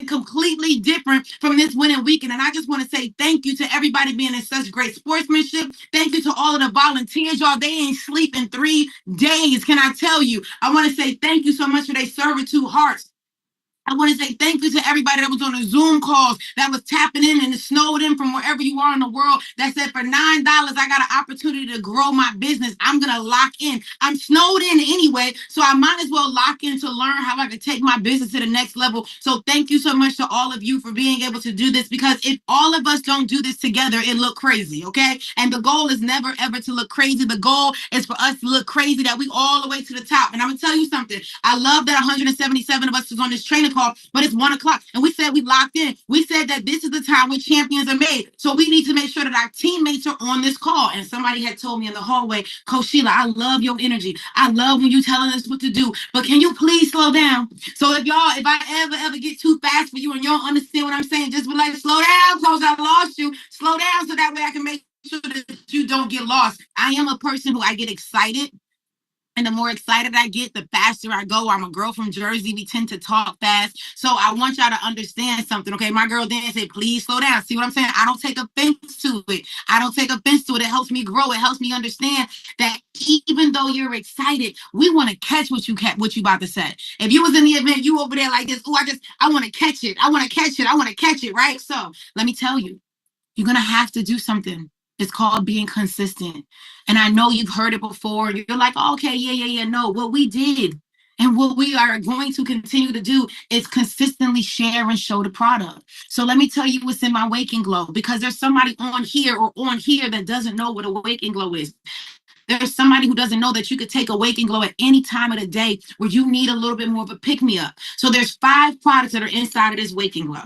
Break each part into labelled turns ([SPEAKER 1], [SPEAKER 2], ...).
[SPEAKER 1] completely different from this winning weekend. And I just want to say thank you to everybody being in such great sportsmanship. Thank you to all of the volunteers, y'all. They ain't sleep in 3 days. Can I tell you? I want to say thank you so much for their servitude hearts. I want to say thank you to everybody that was on the Zoom calls, that was tapping in and snowed in from wherever you are in the world, that said for $9, I got an opportunity to grow my business. I'm going to lock in. I'm snowed in anyway, so I might as well lock in to learn how I can take my business to the next level. So thank you so much to all of you for being able to do this, because if all of us don't do this together, it look crazy, okay? And the goal is never, ever to look crazy. The goal is for us to look crazy, that we all the way to the top. And I'm going to tell you something. I love that 177 of us is on this training call, but it's 1 o'clock and we said we locked in. We said that this is the time when champions are made. So we need to make sure that our teammates are on this call. And somebody had told me in the hallway, Coach Sheila, I love your energy. I love when you telling us what to do, but can you please slow down? So if I ever get too fast for you and you don't understand what I'm saying, just be like, slow down, Coach, I lost you. Slow down so that way I can make sure that you don't get lost. I am a person who I get excited. And the more excited I get, the faster I go. I'm a girl from Jersey. We tend to talk fast. So I want y'all to understand something, okay? My girl Dan said, please slow down. See what I'm saying? I don't take offense to it. I don't take offense to it. It helps me grow. It helps me understand that even though you're excited, we want to catch what you about to say. If you was in the event, you over there like this, I want to catch it. I want to catch it. I want to catch it, right? So let me tell you, you're going to have to do something. It's called being consistent. And I know you've heard it before. You're like, oh, okay, yeah. No, what we did and what we are going to continue to do is consistently share and show the product. So let me tell you what's in my Wake and Glow, because there's somebody on here or on here that doesn't know what a Wake and Glow is. There's somebody who doesn't know that you could take a Wake and Glow at any time of the day where you need a little bit more of a pick-me-up. So there's 5 products that are inside of this Wake and Glow.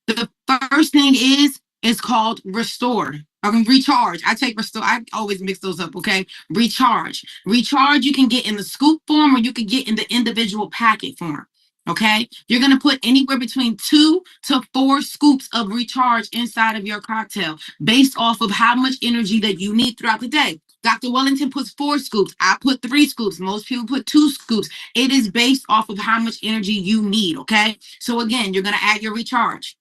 [SPEAKER 1] The first thing is, it's called Restore. I mean, Recharge. I take Restore. I always mix those up, okay? Recharge. Recharge you can get in the scoop form or you can get in the individual packet form, okay? You're going to put anywhere between 2 to 4 scoops of Recharge inside of your cocktail based off of how much energy that you need throughout the day. Dr. Wellington puts 4 scoops. I put 3 scoops. Most people put 2 scoops. It is based off of how much energy you need, okay? So again, you're going to add your Recharge.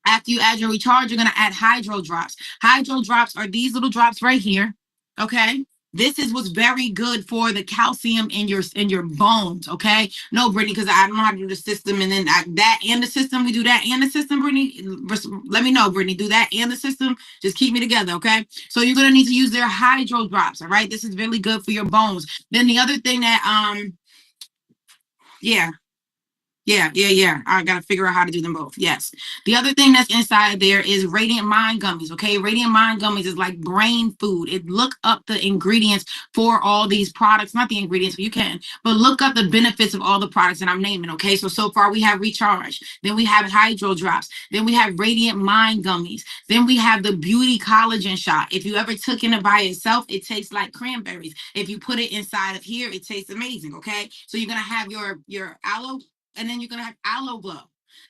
[SPEAKER 1] After you add your Recharge, you're going to add Hydro Drops. Hydro Drops are these little drops right here. Okay. This is what's very good for the calcium in your bones. Okay. No, Brittany, because I don't know how to do the system. And then that and the system, we do that and the system, Brittany. Let me know, Brittany. Do that and the system. Just keep me together. Okay. So you're going to need to use their Hydro Drops. All right. This is really good for your bones. Then the other thing that, yeah. Yeah. I gotta figure out how to do them both. Yes. The other thing that's inside there is Radiant Mind Gummies. Okay. Radiant Mind Gummies is like brain food. Look up the ingredients for all these products. Not the ingredients, but you can, but look up the benefits of all the products that I'm naming. Okay. So far we have Recharge. Then we have Hydro Drops. Then we have Radiant Mind Gummies. Then we have the Beauty Collagen Shot. If you ever took it by itself, it tastes like cranberries. If you put it inside of here, it tastes amazing. Okay. So you're gonna have your aloe. And then you're going to have Aloe Glow.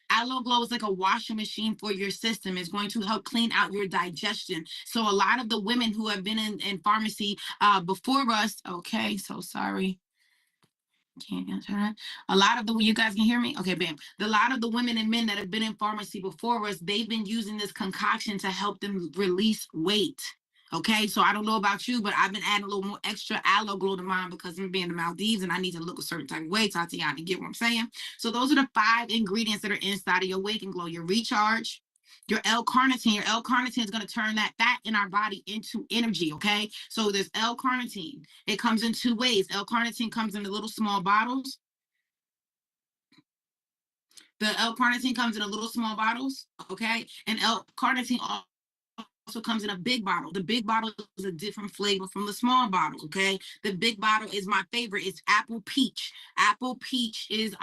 [SPEAKER 1] Aloe Glow is like a washing machine for your system. It's going to help clean out your digestion. So a lot of the women who have been in pharmacy before us, okay, so sorry. Can't answer that. A lot of you guys can hear me? Okay, bam. A lot of the women and men that have been in pharmacy before us, they've been using this concoction to help them release weight. Okay, so I don't know about you, but I've been adding a little more extra aloe glow to mine because I'm being in the Maldives and I need to look a certain type of way. Tatiana, you get what I'm saying? So those are the 5 ingredients that are inside of your Wake and Glow. Your Recharge, your L-carnitine. Your L-carnitine is going to turn that fat in our body into energy, okay? So there's L-carnitine. It comes in 2 ways. L-carnitine comes in the little small bottles. The L-carnitine comes in a little small bottles, okay? And L-carnitine also comes in a big bottle. The big bottle is a different flavor from the small bottle, okay? The big bottle is my favorite. It's apple peach. Apple peach is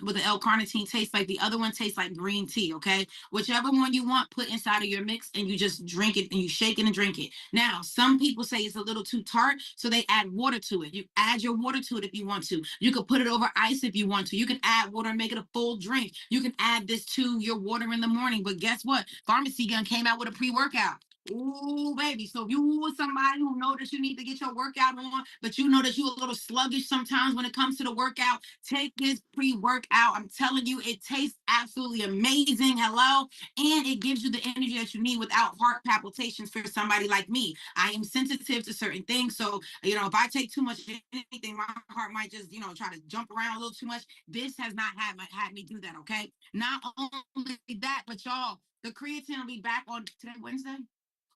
[SPEAKER 1] what the L-carnitine tastes like. The other one tastes like green tea, okay? Whichever one you want, put inside of your mix and you just drink it and you shake it and drink it. Now, some people say it's a little too tart, so they add water to it. You add your water to it if you want to. You could put it over ice if you want to. You can add water and make it a full drink. You can add this to your water in the morning. But guess what? Pharmacy Gun came out with a pre-workout. Ooh, baby. So if you are somebody who know that you need to get your workout on, but you know that you're a little sluggish sometimes when it comes to the workout, take this pre-workout. I'm telling you, it tastes absolutely amazing. Hello. And it gives you the energy that you need without heart palpitations for somebody like me. I am sensitive to certain things. So, if I take too much anything, my heart might just, try to jump around a little too much. This has not had me do that. Okay. Not only that, but y'all, the creatine will be back on today, Wednesday.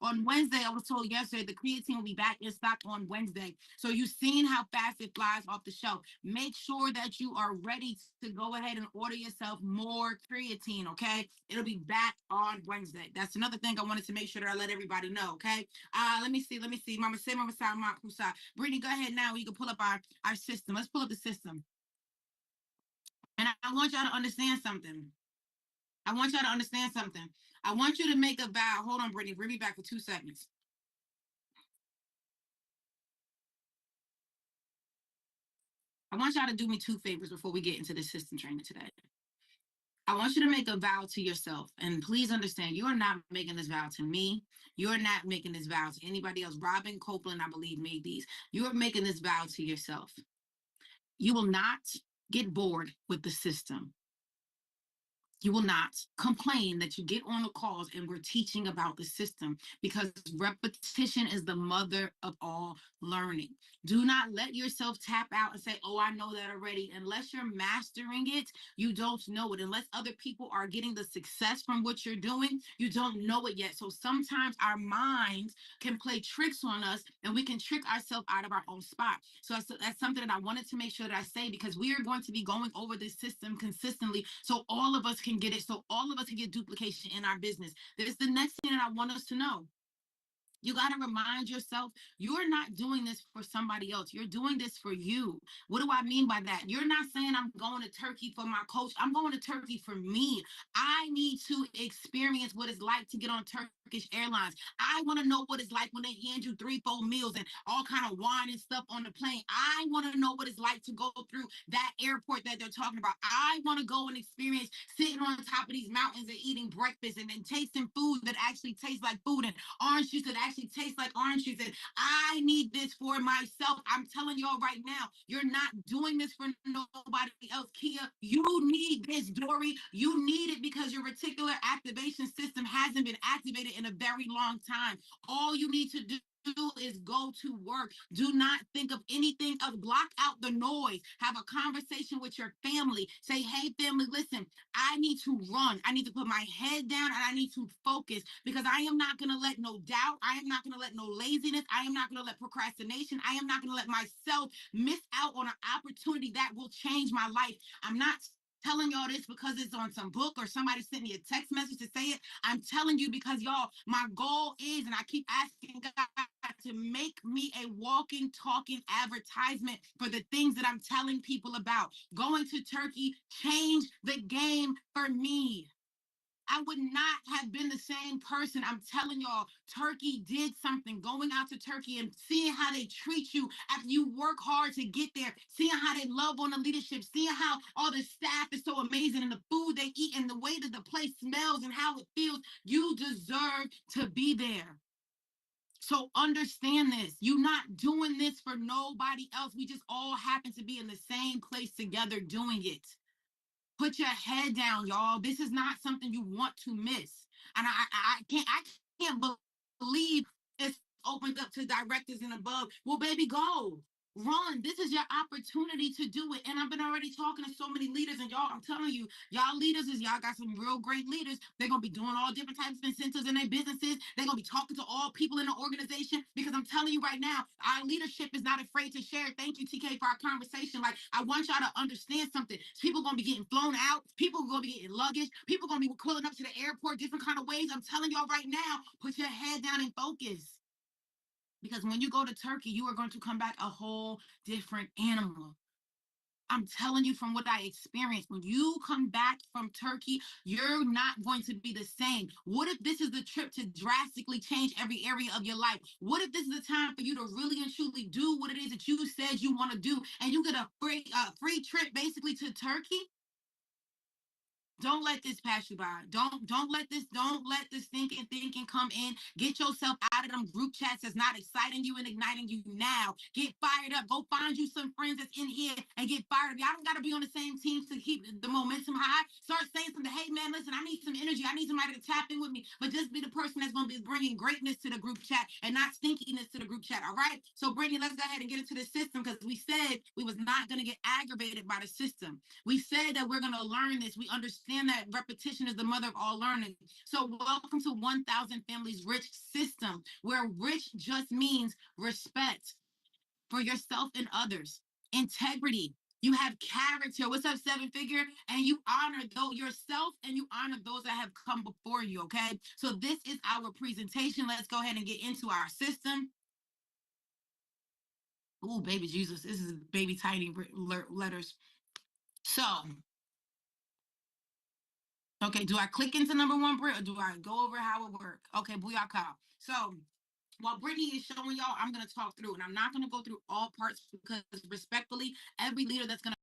[SPEAKER 1] On Wednesday, I was told yesterday the creatine will be back in stock on Wednesday. So you've seen how fast it flies off the shelf. Make sure that you are ready to go ahead and order yourself more creatine, okay? It'll be back on Wednesday. That's another thing I wanted to make sure that I let everybody know, okay? Let me see. Mama say, Mama side, Mama Kusa. Brittany, go ahead now. You can pull up our system. Let's pull up the system. And I want y'all to understand something. I want y'all to understand something. I want you to make a vow. Hold on, Brittany. Bring me back for 2 seconds. I want y'all to do me two favors before we get into the system training today. I want you to make a vow to yourself. And please understand, you are not making this vow to me. You're not making this vow to anybody else. Robin Copeland, I believe, made these. You are making this vow to yourself. You will not get bored with the system. You will not complain that you get on the calls and we're teaching about the system, because repetition is the mother of all learning. Do not let yourself tap out and say, oh, I know that already. Unless you're mastering it, you don't know it. Unless other people are getting the success from what you're doing, you don't know it yet. So sometimes our minds can play tricks on us and we can trick ourselves out of our own spot. So that's something that I wanted to make sure that I say, because we are going to be going over this system consistently so all of us can get it, so all of us can get duplication in our business. There's the next thing that I want us to know. You got to remind yourself, you're not doing this for somebody else. You're doing this for you. What do I mean by that? You're not saying I'm going to Turkey for my coach. I'm going to Turkey for me. I need to experience what it's like to get on Turkish Airlines. I want to know what it's like when they hand you 3, 4 meals and all kind of wine and stuff on the plane. I want to know what it's like to go through that airport that they're talking about. I want to go and experience sitting on top of these mountains and eating breakfast and then tasting food that actually tastes like food, and orange juice that actually tastes like orange juice. And I need this for myself. I'm telling y'all right now, you're not doing this for nobody else. Kia, you need this, Dory. You need it because your reticular activation system hasn't been activated in a very long time. All you need to do is go to work. Do not think of anything else. Block out the noise. Have a conversation with your family. Say, hey, family, listen, I need to run. I need to put my head down and I need to focus, because I am not going to let no doubt. I am not going to let no laziness. I am not going to let procrastination. I am not going to let myself miss out on an opportunity that will change my life. I'm not telling y'all this because it's on some book or somebody sent me a text message to say it. I'm telling you because y'all, my goal is, and I keep asking God to make me a walking, talking advertisement for the things that I'm telling people about. Going to Turkey changed the game for me. I would not have been the same person. I'm telling y'all, Turkey did something. Going out to Turkey and seeing how they treat you after you work hard to get there, seeing how they love on the leadership, seeing how all the staff is so amazing and the food they eat and the way that the place smells and how it feels. You deserve to be there. So understand this. You're not doing this for nobody else. We just all happen to be in the same place together doing it. Put your head down, y'all. This is not something you want to miss. And I can't believe it's opened up to directors and above. Well, baby, go. Run. This is your opportunity to do it. And I've been already talking to so many leaders, and y'all, I'm telling you, y'all leaders is y'all got some real great leaders. They're gonna be doing all different types of incentives in their businesses. They're gonna be talking to all people in the organization, because I'm telling you right now, our leadership is not afraid to share. Thank you, TK, for our conversation. Like, I want y'all to understand something. People gonna be getting flown out. People gonna be getting luggage. People gonna be pulling up to the airport different kind of ways. I'm telling y'all right now, put your head down and focus. Because when you go to Turkey, you are going to come back a whole different animal. I'm telling you from what I experienced. When you come back from Turkey, you're not going to be the same. What if this is the trip to drastically change every area of your life? What if this is the time for you to really and truly do what it is that you said you want to do, and you get a free trip basically to Turkey? Don't let this pass you by. Don't let this thinking come in. Get yourself out of them group chats that's not exciting you and igniting you now. Get fired up. Go find you some friends that's in here and get fired up. Y'all don't gotta be on the same team to keep the momentum high. Start saying something. Hey man, listen, I need some energy. I need somebody to tap in with me. But just be the person that's gonna be bringing greatness to the group chat and not stinkiness to the group chat. All right. So Brittany, let's go ahead and get into the system because we said we was not gonna get aggravated by the system. We said that we're gonna learn this. We understand that repetition is the mother of all learning. So welcome to 1000 Families Rich system, where rich just means respect for yourself and others, integrity. You have character. What's up, seven figure? And you honor yourself and you honor those that have come before you. Okay. So this is our presentation. Let's go ahead and get into our system. Ooh, baby Jesus. This is baby tiny letters. So, okay, do I click into number one, Brit, or do I go over how it works? Okay, booyaka. So while Brittany is showing y'all, I'm going to talk through, and I'm not going to go through all parts because respectfully, every leader that's going to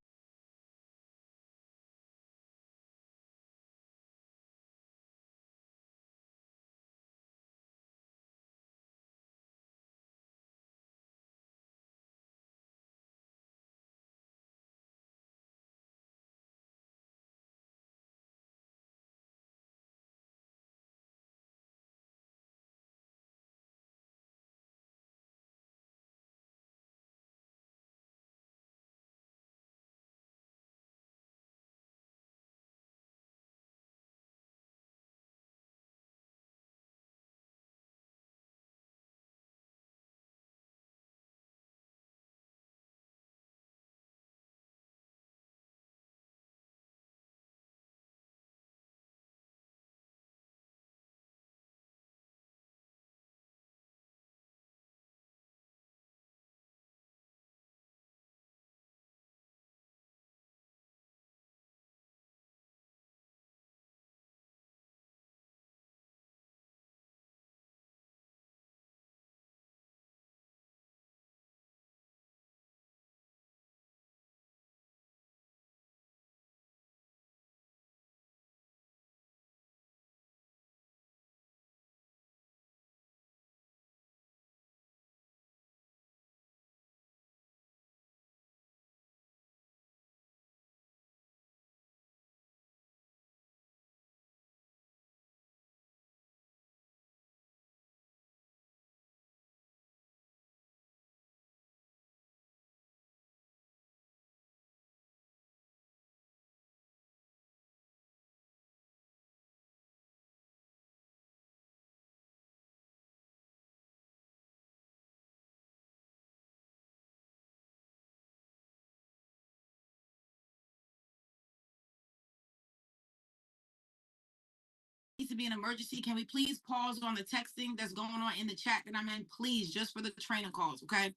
[SPEAKER 1] needs to be an emergency. Can we please pause on the texting that's going on in the chat that I'm in, please, just for the training calls, okay?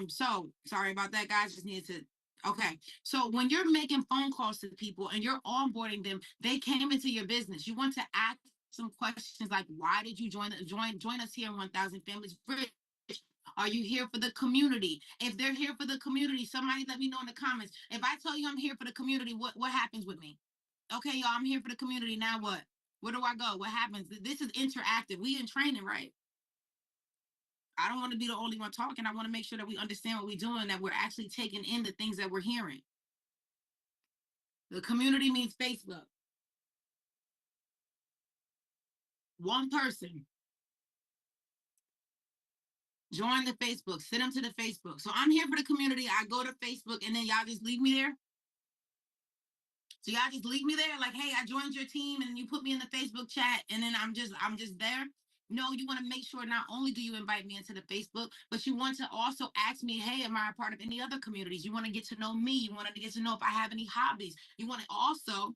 [SPEAKER 1] So sorry about that, guys. Just needed to. Okay, so when you're making phone calls to people and you're onboarding them, they came into your business. You want to ask some questions like, why did you join us here in 1000 Families Rich? Are you here for the community? If they're here for the community, somebody let me know in the comments. If I tell you I'm here for the community, what happens with me? Okay, y'all, I'm here for the community. Now what? Where do I go? What happens? This is interactive. We in training, right? I don't want to be the only one talking. I want to make sure that we understand what we're doing, that we're actually taking in the things that we're hearing. The community means Facebook. One person. Join the Facebook. Send them to the Facebook. So I'm here for the community. I go to Facebook and then y'all just leave me there. So y'all just leave me there, like, hey, I joined your team, and you put me in the Facebook chat, and then I'm just there. No, you want to make sure not only do you invite me into the Facebook, but you want to also ask me, hey, am I a part of any other communities? You want to get to know me. You want to get to know if I have any hobbies. You want to also,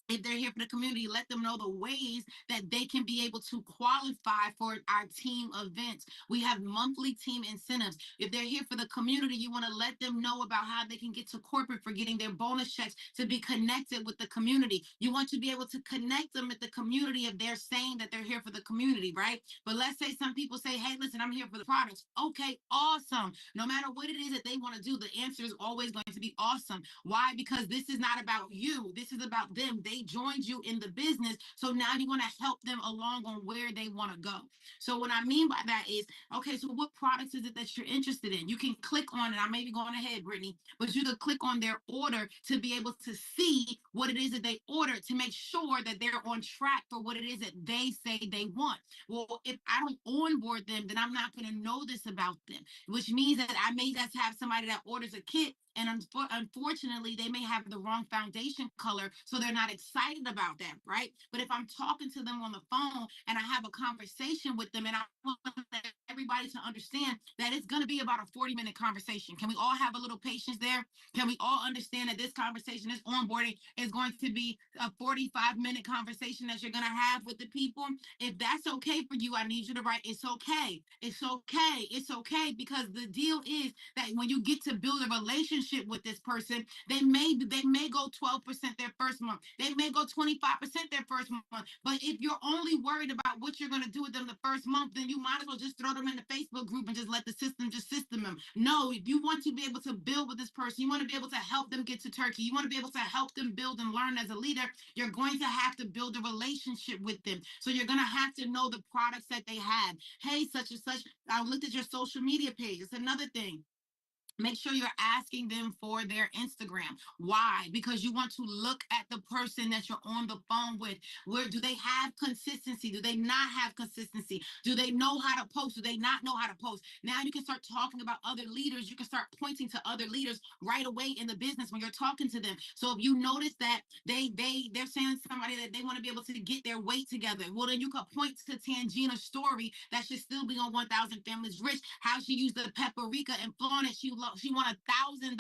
[SPEAKER 1] if they're here for the community, let them know the ways that they can be able to qualify for our team events. We have monthly team incentives. If they're here for the community, you want to let them know about how they can get to corporate for getting their bonus checks to be connected with the community. You want to be able to connect them with the community if they're saying that they're here for the community, right? But let's say some people say, hey, listen, I'm here for the products. Okay, awesome. No matter what it is that they want to do, the answer is always going to be awesome. Why? Because this is not about you. This is about them. They they joined you in the business. So now you want to help them along on where they want to go. So what I mean by that is, okay, so what products is it that you're interested in? You can click on it. I may be going ahead, Brittany, but you can click on their order to be able to see what it is that they ordered to make sure that they're on track for what it is that they say they want. Well, if I don't onboard them, then I'm not going to know this about them, which means that I may just have somebody that orders a kit and unfortunately they may have the wrong foundation color, so they're not excited about that, right? But if I'm talking to them on the phone and I have a conversation with them, and I want everybody to understand that it's going to be about a 40-minute conversation. Can we all have a little patience there? Can we all understand that this conversation, this onboarding, is going to be a 45-minute conversation that you're going to have with the people? If that's okay for you, I need you to write, it's okay. It's okay. It's okay. Because the deal is that when you get to build a relationship with this person, they may go 12% their first month. They may go 25% their first month. But if you're only worried about what you're going to do with them the first month, then you might as well just throw them in the Facebook group and just let the system just system them. No, if you want to be able to build with this person, you want to be able to help them get to Turkey, you want to be able to help them build and learn as a leader, you're going to have to build a relationship with them. So you're going to have to know the products that they have. Hey, such and such, I looked at your social media page. It's another thing. Make sure you're asking them for their Instagram. Why? Because you want to look at the person that you're on the phone with. Where do they have consistency? Do they not have consistency? Do they know how to post? Do they not know how to post? Now you can start talking about other leaders. You can start pointing to other leaders right away in the business when you're talking to them. So if you notice that they're saying to somebody that they want to be able to get their weight together, well then you could point to Tangina's story that should still be on 1,000 Families Rich. How she used the paprika and flaunt it. She won $1,000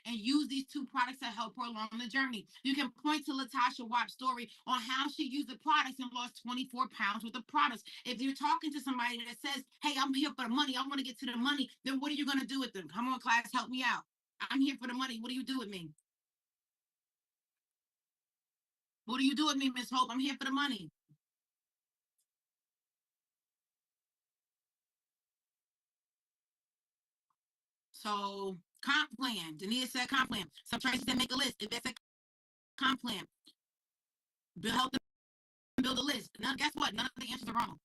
[SPEAKER 1] and used these two products to help her along the journey. You can point to Latasha Watt's story on how she used the products and lost 24 pounds with the products. If you're talking to somebody that says, hey, I'm here for the money, I want to get to the money, then what are you going to do with them? Come on, class, help me out. I'm here for the money. What do you do with me? What do you do with me, Miss Hope? I'm here for the money. So comp plan. Dania said comp plan. Some trainers said make a list. If they said comp plan, help them build a list. Now, guess what? None of the answers are wrong.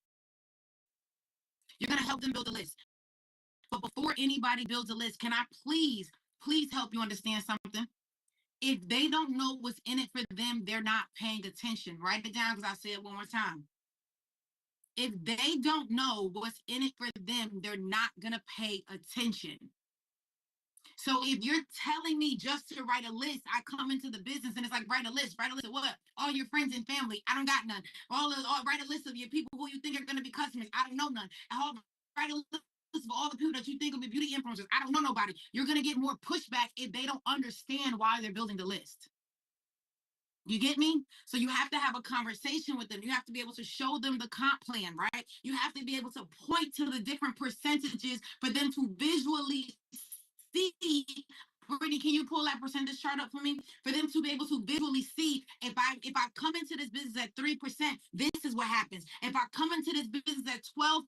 [SPEAKER 1] You're going to help them build a list. But before anybody builds a list, can I please help you understand something? If they don't know what's in it for them, they're not paying attention. Write it down because I say it one more time. If they don't know what's in it for them, they're not going to pay attention. So if you're telling me just to write a list, I come into the business and it's like, write a list of what? All your friends and family. I don't got none. Write a list of your people who you think are going to be customers. I don't know none. Write a list of all the people that you think will be beauty influencers. I don't know nobody. You're going to get more pushback if they don't understand why they're building the list. You get me? So you have to have a conversation with them. You have to be able to show them the comp plan, right? You have to be able to point to the different percentages for them to visually see. Brittany, can you pull that percentage chart up for me? For them to be able to visually see, if I come into this business at 3%, this is what happens. If I come into this business at 12%,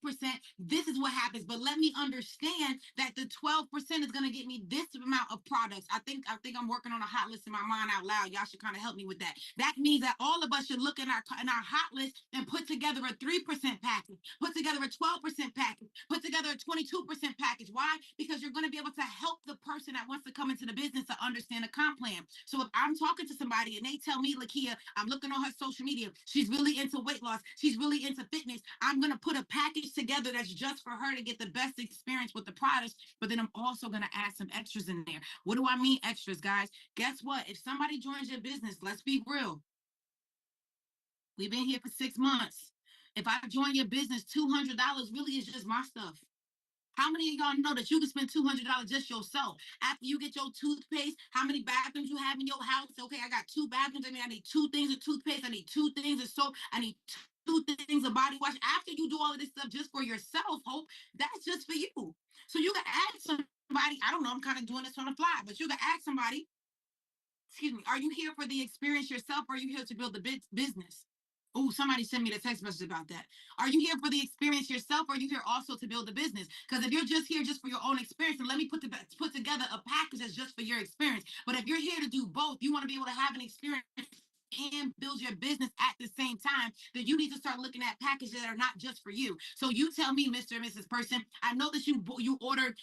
[SPEAKER 1] this is what happens. But let me understand that the 12% is going to get me this amount of products. I think I'm working on a hot list in my mind out loud. Y'all should kind of help me with that. That means that all of us should look in our hot list and put together a 3% package, put together a 12% package, put together a 22% package. Why? Because you're going to be able to help the person that wants to come into the business to understand a comp plan. So if I'm talking to somebody and they tell me, Lakia, I'm looking on her social media, she's really into weight loss, she's really into fitness, I'm going to put a package together that's just for her to get the best experience with the products. But then I'm also going to add some extras in there. What do I mean extras, guys? Guess what? If somebody joins your business, let's be real. We've been here for 6 months. If I join your business, $200 really is just my stuff. How many of y'all know that you can spend $200 just yourself? After you get your toothpaste, how many bathrooms you have in your house? Okay, I got 2 bathrooms. I mean, I need 2 things of toothpaste. I need 2 things of soap. I need 2 things of body wash. After you do all of this stuff just for yourself, Hope, that's just for you. So you can ask somebody, I don't know, I'm kind of doing this on the fly, but you can ask somebody, excuse me, are you here for the experience yourself, or are you here to build the business? Oh, somebody sent me the text message about that. Are you here for the experience yourself, or are you here also to build a business? Because if you're just here just for your own experience, then let me put together a package that's just for your experience. But if you're here to do both, you want to be able to have an experience and build your business at the same time, then you need to start looking at packages that are not just for you. So you tell me, Mr. and Mrs. Person, I know that you ordered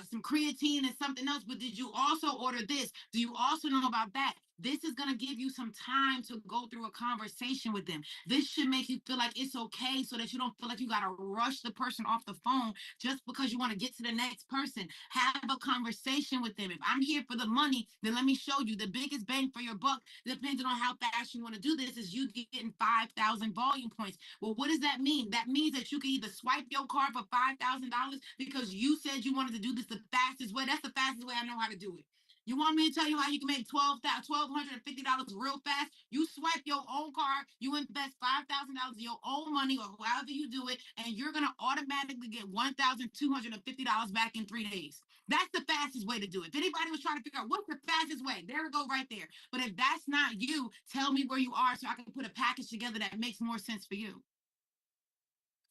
[SPEAKER 1] some creatine and something else, but did you also order this? Do you also know about that? This is going to give you some time to go through a conversation with them. This should make you feel like it's okay so that you don't feel like you got to rush the person off the phone just because you want to get to the next person. Have a conversation with them. If I'm here for the money, then let me show you the biggest bang for your buck, depending on how fast you want to do this, is you getting 5,000 volume points. Well, what does that mean? That means that you can either swipe your card for $5,000 because you said you wanted to do this the fastest way. That's the fastest way I know how to do it. You want me to tell you how you can make $1,250 real fast? You swipe your own card, you invest $5,000 of your own money or however you do it, and you're gonna automatically get $1,250 back in 3 days. That's the fastest way to do it. If anybody was trying to figure out what's the fastest way, there we go right there. But if that's not you, tell me where you are so I can put a package together that makes more sense for you.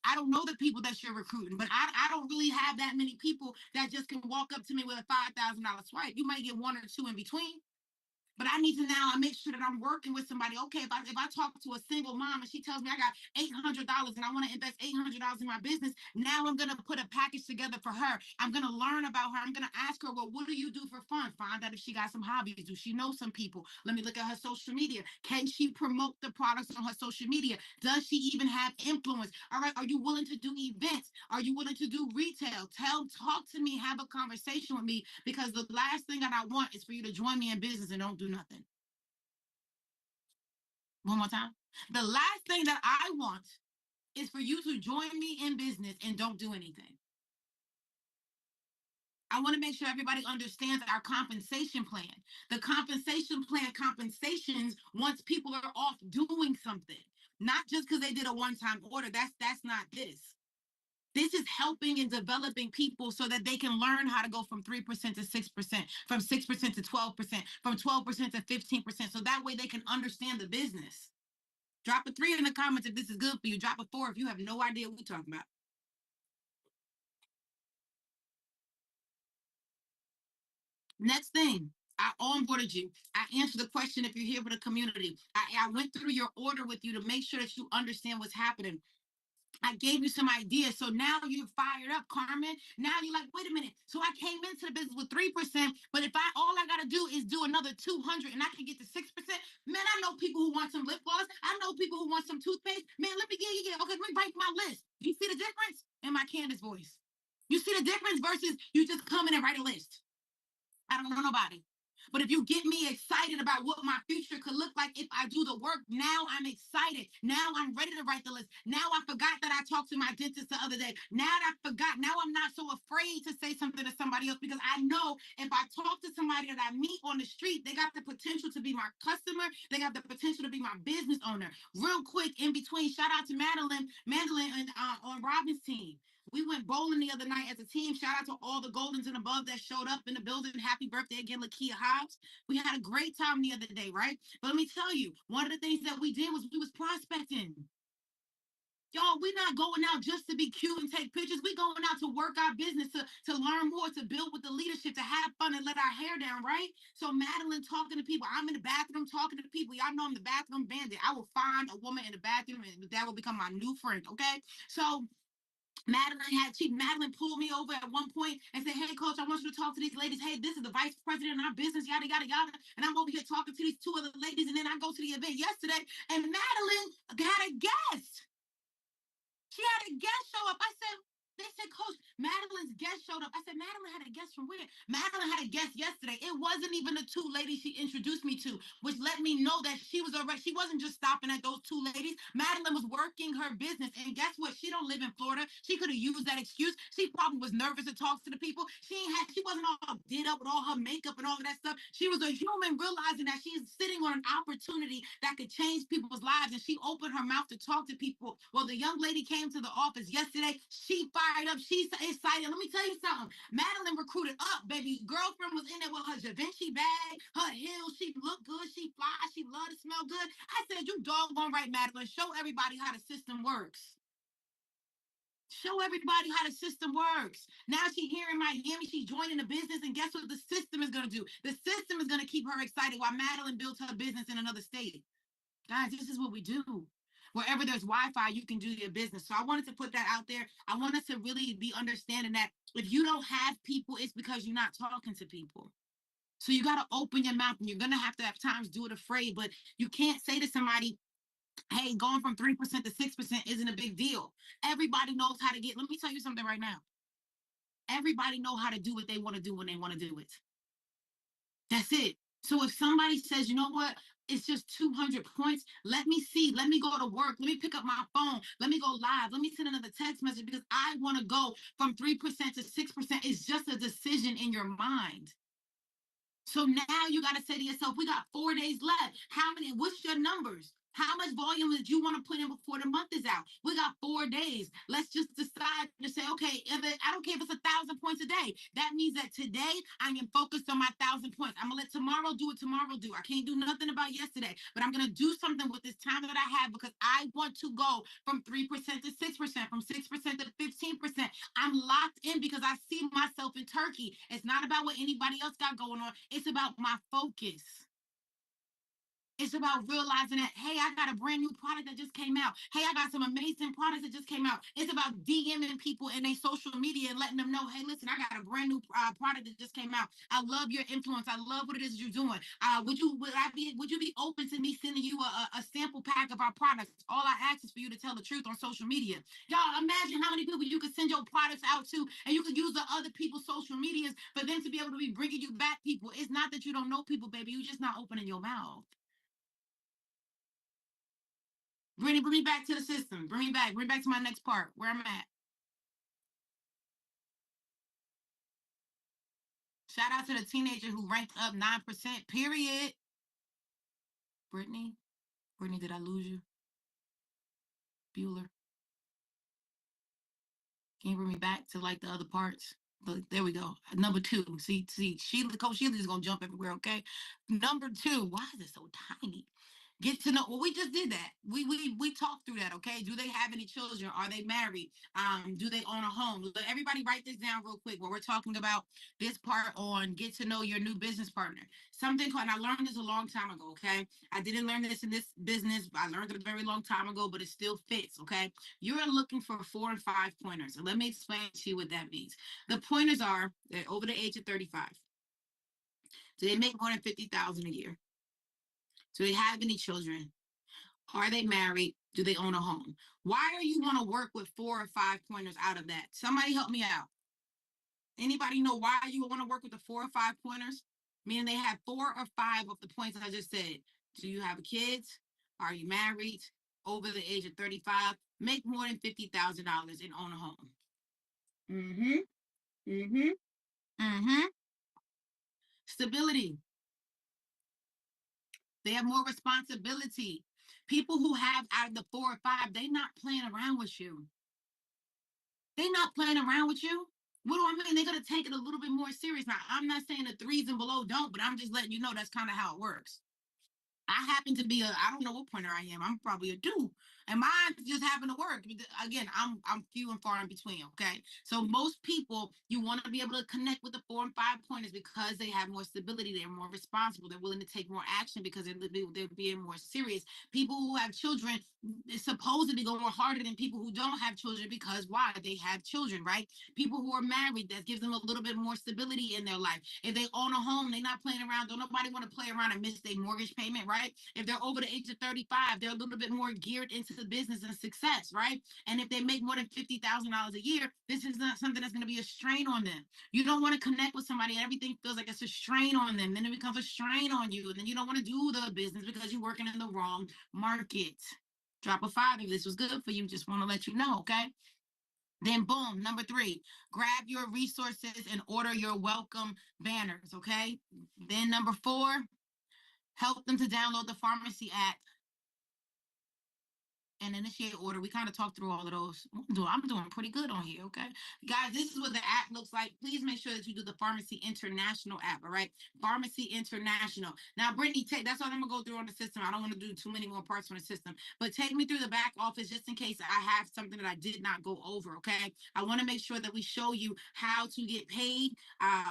[SPEAKER 1] I don't know the people that you're recruiting, but I don't really have that many people that just can walk up to me with a $5,000 swipe. You might get one or two in between. But I need to now make sure that I'm working with somebody. Okay, if I talk to a single mom and she tells me I got $800 and I want to invest $800 in my business, now I'm gonna put a package together for her. I'm gonna learn about her. I'm gonna ask her, well, what do you do for fun? Find out if she got some hobbies. Do she know some people? Let me look at her social media. Can she promote the products on her social media? Does she even have influence? All right, are you willing to do events? Are you willing to do retail? Talk to me, have a conversation with me, because the last thing that I want is for you to join me in business and don't do nothing. One more time. The last thing that I want is for you to join me in business and don't do anything. I want to make sure everybody understands our compensation plan. The compensation plan compensations once people are off doing something, not just because they did a one-time order. That's not this. This is helping and developing people so that they can learn how to go from 3% to 6%, from 6% to 12%, from 12% to 15%. So that way they can understand the business. Drop a 3 in the comments if this is good for you. Drop a 4 if you have no idea what we're talking about. Next thing, I onboarded you. I answered the question if you're here for the community. I went through your order with you to make sure that you understand what's happening. I gave you some ideas. So now you're fired up, Carmen. Now you're like, wait a minute. So I came into the business with 3%, but if all I gotta do is do another 200 and I can get to 6%, man, I know people who want some lip gloss. I know people who want some toothpaste. Man, let me get. Okay, let me write my list. You see the difference in my Candace voice? You see the difference versus you just come in and write a list. I don't know nobody. But if you get me excited about what my future could look like if I do the work, now I'm excited. Now I'm ready to write the list. Now I forgot that I talked to my dentist the other day. Now I forgot. Now I'm not so afraid to say something to somebody else because I know if I talk to somebody that I meet on the street, they got the potential to be my customer. They got the potential to be my business owner. Real quick, in between, shout out to Madeline, and on Robin's team. We went bowling the other night as a team. Shout out to all the Goldens and above that showed up in the building. Happy birthday again, Lakia Hobbs. We had a great time the other day, right? But let me tell you, one of the things that we did was we was prospecting. Y'all, we're not going out just to be cute and take pictures. We're going out to work our business, to learn more, to build with the leadership, to have fun and let our hair down, right? So Madeline talking to people. I'm in the bathroom talking to people. Y'all know I'm the bathroom bandit. I will find a woman in the bathroom and that will become my new friend, okay? So Madeline pulled me over at one point and said, hey, coach, I want you to talk to these ladies. Hey, this is the vice president of our business, yada, yada, yada. And I'm over here talking to these two other ladies. And then I go to the event yesterday and Madeline had a guest. She had a guest show up. I said, they said, Coach, Madeline's guest showed up. I said, Madeline had a guest from where? Madeline had a guest yesterday. It wasn't even the two ladies she introduced me to, which let me know that she was already, she wasn't just stopping at those two ladies. Madeline was working her business. And guess what? She don't live in Florida. She could have used that excuse. She probably was nervous to talk to the people. She wasn't all did up with all her makeup and all of that stuff. She was a human realizing that she's sitting on an opportunity that could change people's lives. And she opened her mouth to talk to people. Well, the young lady came to the office yesterday. She fired up. She's excited. Let me tell you something. Madeline recruited up, baby. Girlfriend was in there with her Givenchy bag, her heels. She looked good. She fly. She loved to smell good. I said, you doggone right, Madeline. Show everybody how the system works. Show everybody how the system works. Now she's here in Miami. She's joining the business. And guess what the system is going to do? The system is going to keep her excited while Madeline builds her business in another state. Guys, this is what we do. Wherever there's Wi-Fi, you can do your business. So I wanted to put that out there. I want us to really be understanding that if you don't have people, it's because you're not talking to people. So you got to open your mouth, and you're going to have times do it afraid, but you can't say to somebody, hey, going from 3% to 6% isn't a big deal. Everybody knows how to get, let me tell you something right now. Everybody know how to do what they want to do when they want to do it. That's it. So if somebody says, you know what, it's just 200 points, let me see, let me go to work, let me pick up my phone, let me go live, let me send another text message because I want to go from 3% to 6%. It's just a decision in your mind. So now you got to say to yourself, we got 4 days left. How many, what's your numbers? How much volume did you want to put in before the month is out? We got 4 days. Let's just decide to say, okay, I don't care if it's 1,000 points a day. That means that today I am focused on my 1,000 points. I'm gonna let tomorrow do what tomorrow do. I can't do nothing about yesterday, but I'm gonna do something with this time that I have because I want to go from 3% to 6%, from 6% to 15%. I'm locked in because I see myself in Turkey. It's not about what anybody else got going on. It's about my focus. It's about realizing that, hey, I got a brand new product that just came out. Hey, I got some amazing products that just came out. It's about DMing people in their social media and letting them know, hey, listen, I got a brand new product that just came out. I love your influence. I love what it is you're doing. Would you be open to me sending you a sample pack of our products? All I ask is for you to tell the truth on social media. Y'all, imagine how many people you could send your products out to, and you could use the other people's social medias for them to be able to be bringing you back people. It's not that you don't know people, baby. You're just not opening your mouth. Bring me back to the system. Bring me back. Bring me back to my next part, where I'm at. Shout out to the teenager who ranked up 9%, period. Brittany, did I lose you? Bueller. Can you bring me back to like the other parts? But there we go. Number 2. See, Sheila, Coach Sheila is gonna jump everywhere, okay? Number 2. Why is it so tiny? Get to know. Well, we just did that. We talked through that. Okay. Do they have any children? Are they married? Do they own a home? Let everybody write this down real quick. When we're talking about this part on get to know your new business partner. Something called, and I learned this a long time ago. Okay. I didn't learn this in this business. I learned it a very long time ago, but it still fits. Okay. You're looking for 4 and 5 pointers. And let me explain to you what that means. The pointers are they're over the age of 35. Do they make more than 50,000 a year? Do they have any children? Are they married? Do they own a home? Why are you want to work with 4 or 5 pointers out of that? Somebody help me out. Anybody know why you want to work with the 4 or 5 pointers? Meaning they have 4 or 5 of the points I just said. Do you have kids? Are you married? Over the age of 35? Make more than $50,000 and own a home. Mm-hmm. Mm-hmm. Mm-hmm. Stability. They have more responsibility. People who have out of the 4 or 5, they're not playing around with you. They're not playing around with you. What do I mean? They're going to take it a little bit more serious. Now, I'm not saying the 3s and below don't, but I'm just letting you know that's kind of how it works. I happen to be I don't know what pointer I am. I'm probably a 2. And mine just happen to work. Again, I'm few and far in between. Okay. So most people, you want to be able to connect with the 4 and 5 pointers because they have more stability. They're more responsible. They're willing to take more action because they're being more serious. People who have children supposedly go more harder than people who don't have children because why? They have children, right? People who are married, that gives them a little bit more stability in their life. If they own a home, they're not playing around. Don't nobody want to play around and miss their mortgage payment, right? If they're over the age of 35, they're a little bit more geared into the business and success, right? And if they make more than $50,000 a year, this is not something that's going to be a strain on them. You don't want to connect with somebody and everything feels like it's a strain on them. Then it becomes a strain on you. And then you don't want to do the business because you're working in the wrong market. Drop a 5 if this was good for you. Just want to let you know, okay? Then boom, number 3, grab your resources and order your welcome banners, okay? Then number 4, help them to download the pharmacy app and initiate order. We kind of talked through all of those. I'm doing pretty good on here, okay? Guys, this is what the app looks like. Please make sure that you do the Pharmacy International app, all right? Pharmacy International. Now, Brittany, that's all I'm going to go through on the system. I don't want to do too many more parts on the system, but take me through the back office just in case I have something that I did not go over, okay? I want to make sure that we show you how to get paid,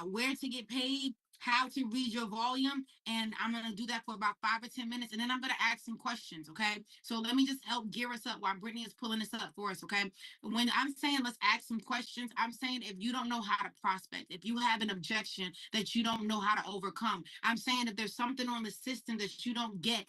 [SPEAKER 1] where to get paid, how to read your volume, and I'm going to do that for about 5 or 10 minutes, and then I'm going to ask some questions. Okay, so let me just help gear us up while Brittany is pulling this up for us. Okay, when I'm saying let's ask some questions, I'm saying if you don't know how to prospect, if you have an objection that you don't know how to overcome, I'm saying if there's something on the system that you don't get,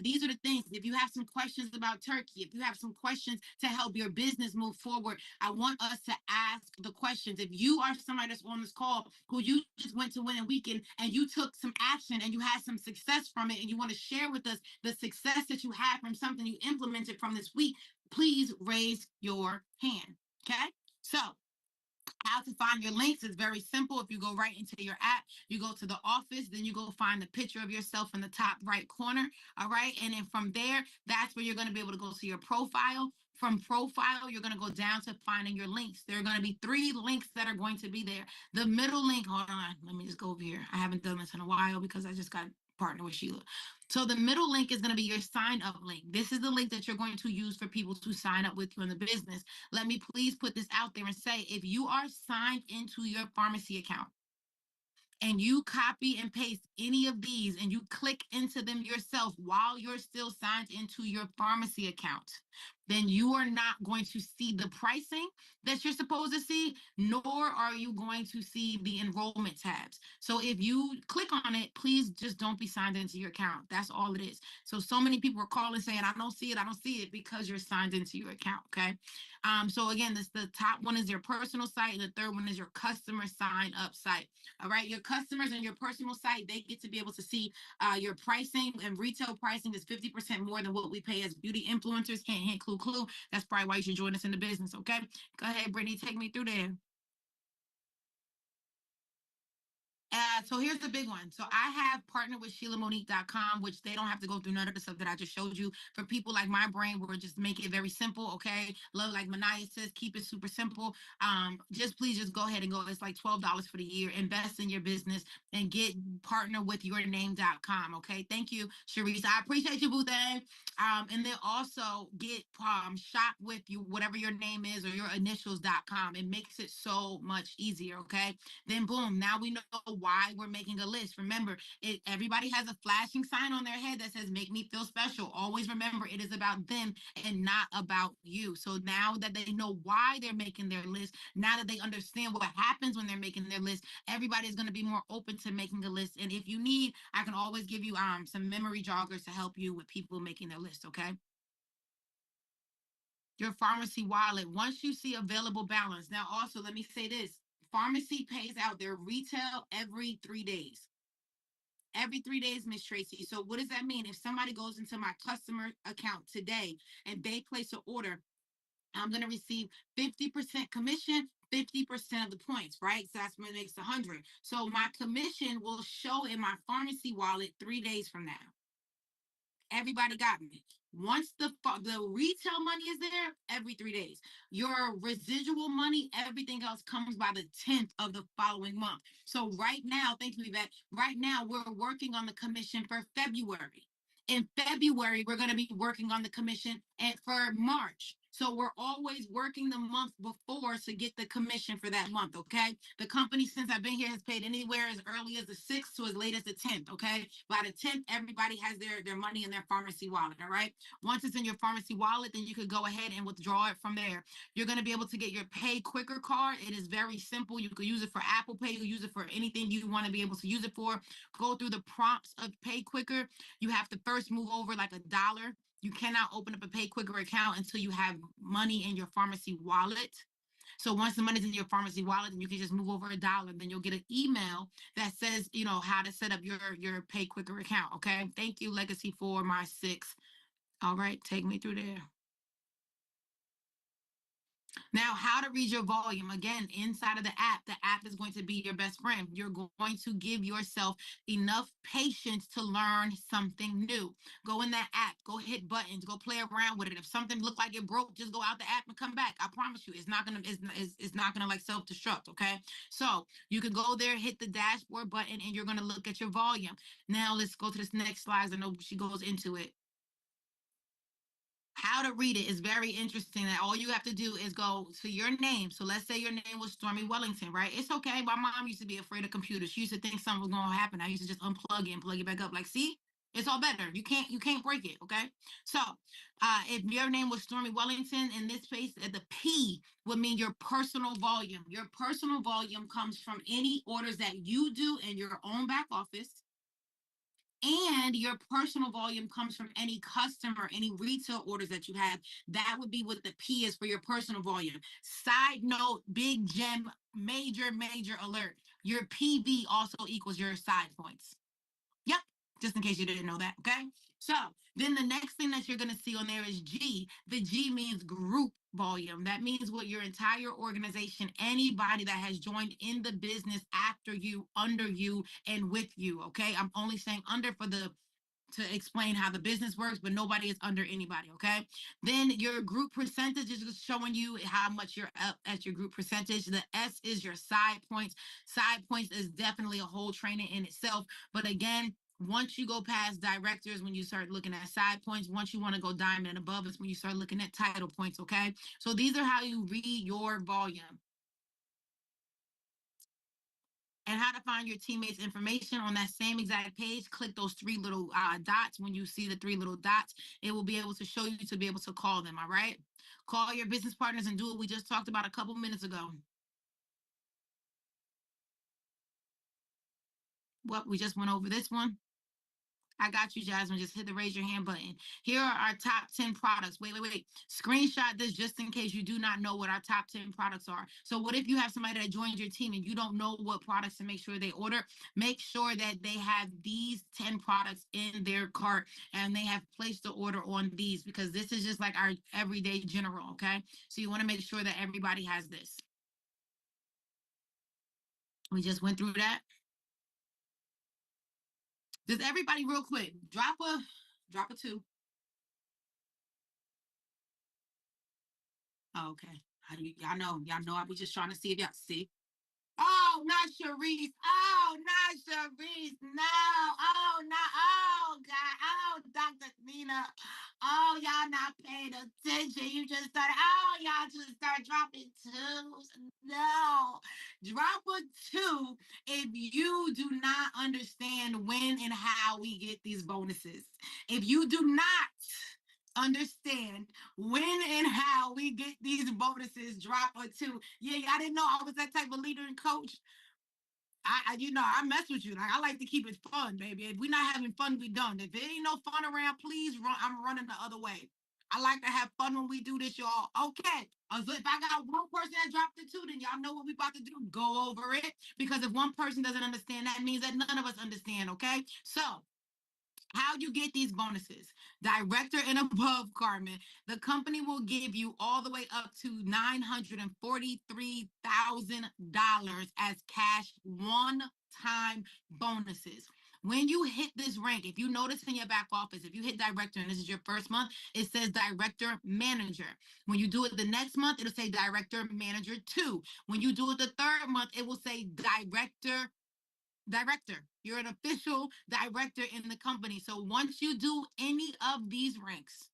[SPEAKER 1] these are the things. If you have some questions about Turkey, if you have some questions to help your business move forward, I want us to ask the questions. If you are somebody that's on this call who you just went to Winning Weekend and you took some action and you had some success from it, and you want to share with us the success that you had from something you implemented from this week, please raise your hand. Okay, so how to find your links is very simple. If you go right into your app, you go to the office, then you go find the picture of yourself in the top right corner. All right. And then from there, that's where you're going to be able to go to your profile. From profile, you're going to go down to finding your links. There are going to be 3 links that are going to be there. The middle link, hold on, let me just go over here. I haven't done this in a while because I just got partnered with Sheila. So the middle link is going to be your sign up link. This is the link that you're going to use for people to sign up with you in the business. Let me please put this out there and say, if you are signed into your pharmacy account and you copy and paste any of these and you click into them yourself while you're still signed into your pharmacy account, then you are not going to see the pricing that you're supposed to see, nor are you going to see the enrollment tabs. So if you click on it, please just don't be signed into your account. That's all it is. So many people are calling saying, I don't see it, because you're signed into your account, okay? So again, the top one is your personal site, and the third one is your customer sign up site. All right, your customers and your personal site, they get to be able to see your pricing, and retail pricing is 50% more than what we pay as beauty influencers. Can't hint, clue. That's probably why you should join us in the business, okay? Go ahead, Brittany, take me through there. So here's the big one. So I have partnered with SheilaMonique.com, which they don't have to go through none of the stuff that I just showed you. For people like my brain, we're just make it very simple, okay? Love, like Manaya says, keep it super simple. Please just go ahead and go. It's like $12 for the year. Invest in your business and get partner with yourname.com, okay? Thank you, Sharice. I appreciate you, Boo Thing. And then also get shop with you, whatever your name is or your initials.com. It makes it so much easier, okay? Then boom, now we know why we're making a list. Remember, everybody has a flashing sign on their head that says make me feel special. Always remember, it is about them and not about you. So now that they know why they're making their list, now that they understand what happens when they're making their list, everybody's going to be more open to making a list. And if you need, I can always give you some memory joggers to help you with people making their list, okay? Your pharmacy wallet, once you see available balance. Now, also, let me say this. Pharmacy pays out their retail every 3 days. Every 3 days, Miss Tracy. So what does that mean? If somebody goes into my customer account today and they place an order, I'm going to receive 50% commission, 50% of the points, right? So that's what makes 100. So my commission will show in my pharmacy wallet 3 days from now. Everybody got me. Once the retail money is there, every 3 days. Your residual money, everything else comes by the 10th of the following month. So right now, thank you, Yvette. Right now, we're working on the commission for February. In February, we're going to be working on the commission for March. So we're always working the month before to get the commission for that month, okay? The company, since I've been here, has paid anywhere as early as the 6th to as late as the 10th, okay? By the 10th, everybody has their money in their pharmacy wallet, all right? Once it's in your pharmacy wallet, then you could go ahead and withdraw it from there. You're going to be able to get your Pay Quicker card. It is very simple. You could use it for Apple Pay. You could use it for anything you want to be able to use it for. Go through the prompts of Pay Quicker. You have to first move over like $1. You cannot open up a Pay Quicker account until you have money in your pharmacy wallet. So once the money's in your pharmacy wallet, then you can just move over $1. Then you'll get an email that says, how to set up your Pay Quicker account. Okay. Thank you, Legacy, for my 6. All right. Take me through there. Now, how to read your volume. Again, inside of the app is going to be your best friend. You're going to give yourself enough patience to learn something new. Go in that app, go hit buttons, go play around with it. If something looked like it broke, just go out the app and come back. I promise you, it's not gonna like self-destruct, okay? So you can go there, hit the dashboard button, and you're gonna look at your volume. Now let's go to this next slide. I know she goes into it. How to read it is very interesting. That all you have to do is go to your name. So let's say your name was Stormy Wellington, right? It's okay. My mom used to be afraid of computers. She used to think something was going to happen. I used to just unplug it and plug it back up. Like, see, it's all better. You can't break it. Okay. So if your name was Stormy Wellington, in this case, the P would mean your personal volume. Your personal volume comes from any orders that you do in your own back office, and your personal volume comes from any customer, any retail orders that you have. That would be what the P is for your personal volume. Side note, big gem, major alert. Your PV also equals your side points. Yep. Just in case you didn't know that. Okay. So then the next thing that you're going to see on there is G. The G means group volume. That means what your entire organization, anybody that has joined in the business after you, under you, and with you. Okay. I'm only saying under for the to explain how the business works, but nobody is under anybody. Okay. Then your group percentage is just showing you how much you're up at your group percentage. The S is your side points. Side points is definitely a whole training in itself. But again, once you go past directors, when you start looking at side points, once you want to go diamond and above, is when you start looking at title points. Okay. So these are how you read your volume. And how to find your teammates' information on that same exact page. Click those three little dots. When you see the three little dots, it will be able to show you to be able to call them. All right. Call your business partners and do what we just talked about a couple minutes ago. What we just went over this one. I got you, Jasmine. Just hit the raise your hand button. Here are our top 10 products. Wait. Screenshot this just in case you do not know what our top 10 products are. So what if you have somebody that joined your team and you don't know what products to make sure they order? Make sure that they have these 10 products in their cart and they have placed the order on these, because this is just like our everyday general, okay? So you want to make sure that everybody has this. We just went through that. Does everybody, real quick, drop a two? Oh, okay. How do you, y'all know I was just trying to see if y'all see. Oh, not Sharice. Oh, not Sharice. No. Oh, no. Oh, God. Oh, Dr. Nina. Oh, y'all not paying attention. You just started. Oh, y'all just start dropping twos. No. Drop a two if you do not understand when and how we get these bonuses. If you do not understand when and how we get these bonuses, drop a two. Yeah, I didn't know I was that type of leader and coach. I mess with you. Like, I like to keep it fun, baby. If we're not having fun, we done. If there ain't no fun around, please run. I'm running the other way. I like to have fun when we do this, y'all. Okay. So if I got one person that dropped the two, then y'all know what we about to do. Go over it. Because if one person doesn't understand, that means that none of us understand. Okay. So how you get these bonuses? Director and above, Carmen. The company will give you all the way up to $943,000 as cash one-time bonuses. When you hit this rank, if you notice in your back office, if you hit director and this is your first month, it says director manager. When you do it the next month, it'll say director manager 2. When you do it the third month, it will say director. You're an official director in the company. So once you do any of these ranks